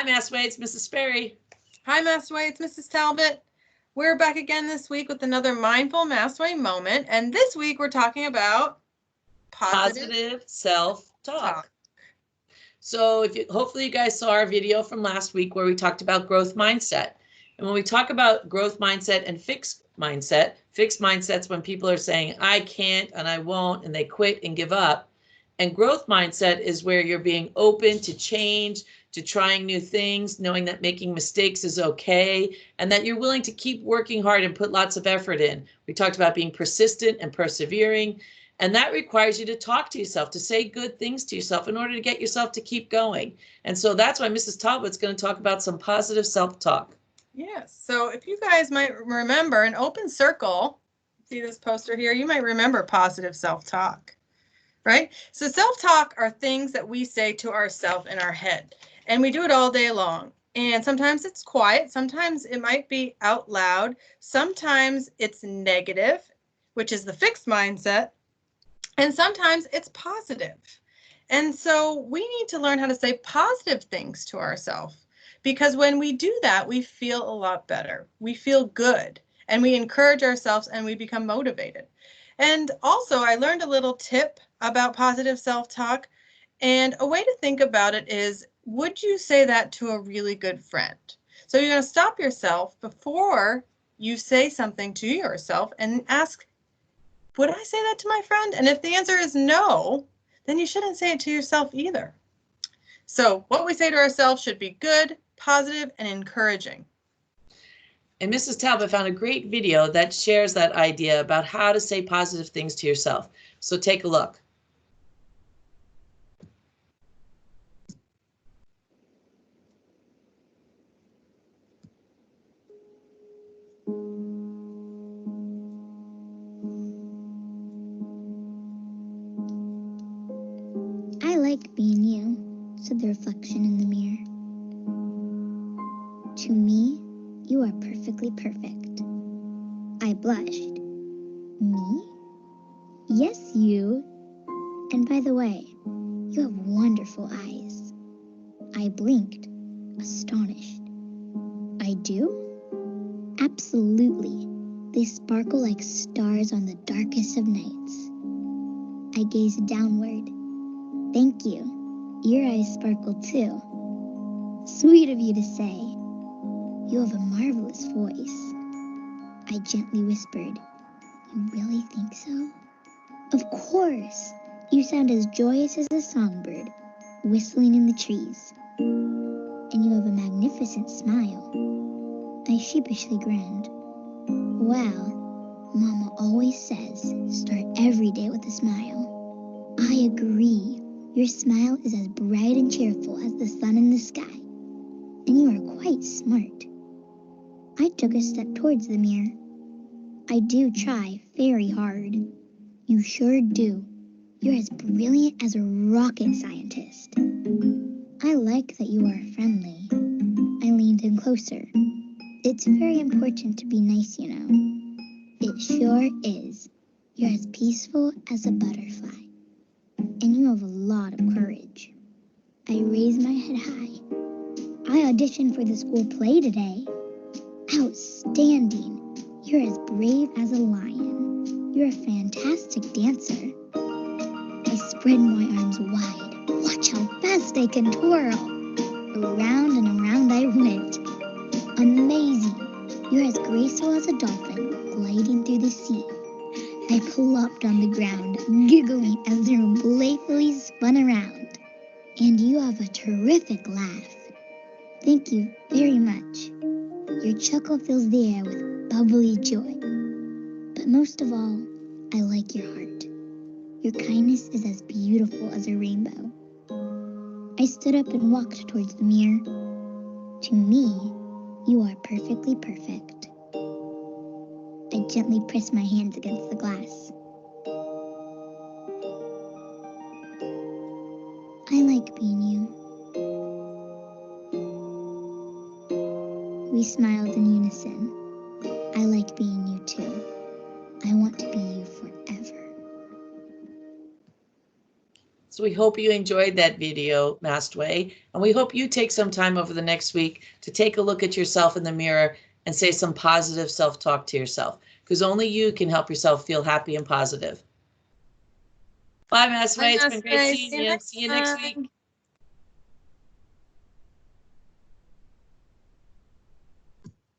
Mastway, it's Mrs. Sperry. Hi, Mastway, it's Mrs. Talbot. We're back again this week with another Mindful Mastway moment, and this week we're talking about positive self-talk. So hopefully you guys saw our video from last week where we talked about growth mindset. And when we talk about growth mindset and fixed mindset's when people are saying, I can't and I won't, and they quit and give up. And growth mindset is where you're being open to change, to trying new things, knowing that making mistakes is okay, and that you're willing to keep working hard and put lots of effort in. We talked about being persistent and persevering, and that requires you to talk to yourself, to say good things to yourself in order to get yourself to keep going. And so that's why Mrs. Talbot's going to talk about some positive self-talk. Yes, so if you guys might remember an open circle, see this poster here, you might remember positive self-talk. Right? So self-talk are things that we say to ourselves in our head, and we do it all day long. And sometimes it's quiet, sometimes it might be out loud, sometimes it's negative, which is the fixed mindset, and sometimes it's positive. And so we need to learn how to say positive things to ourselves, because when we do that, we feel a lot better. We feel good, and we encourage ourselves, and we become motivated. And also, I learned a little tip about positive self-talk, and a way to think about it is, would you say that to a really good friend? So you're going to stop yourself before you say something to yourself and ask, would I say that to my friend? And if the answer is no, then you shouldn't say it to yourself either. So what we say to ourselves should be good, positive, and encouraging. And Mrs. Talbot found a great video that shares that idea about how to say positive things to yourself. So take a look. I like being you, said the reflection in the mirror. To me, you are perfectly perfect. I blushed. Me? Yes, you. And by the way, you have wonderful eyes. I blinked, astonished. I do? Absolutely. They sparkle like stars on the darkest of nights. I gazed downward. Thank you. Your eyes sparkle too. Sweet of you to say. You have a marvelous voice. I gently whispered. You really think so? Of course. You sound as joyous as a songbird, whistling in the trees. And you have a magnificent smile. I sheepishly grinned. Well, Mama always says, start every day with a smile. I agree. Your smile is as bright and cheerful as the sun in the sky. And you are quite smart. I took a step towards the mirror. I do try very hard. You sure do. You're as brilliant as a rocket scientist. I like that you are friendly. I leaned in closer. It's very important to be nice, you know. It sure is. You're as peaceful as a butterfly. And you have a lot of courage. I raised my head high. I auditioned for the school play today. Outstanding. You're as brave as a lion. You're a fantastic dancer. I spread my arms wide. Watch how fast I can twirl. Around and around I went. Amazing. You're as graceful as a dolphin gliding through the sea. I plopped on the ground, giggling as the room playfully spun around. And you have a terrific laugh. Thank you very much. Your chuckle fills the air with bubbly joy. But most of all, I like your heart. Your kindness is as beautiful as a rainbow. I stood up and walked towards the mirror. To me, you are perfectly perfect. I gently pressed my hands against the glass. I like being you. We smiled in unison. I like being you too. I want to be you forever. So we hope you enjoyed that video, Mastway, and we hope you take some time over the next week to take a look at yourself in the mirror and say some positive self-talk to yourself, because only you can help yourself feel happy and positive. Bye, Mastway. It's been great seeing you. See you next week.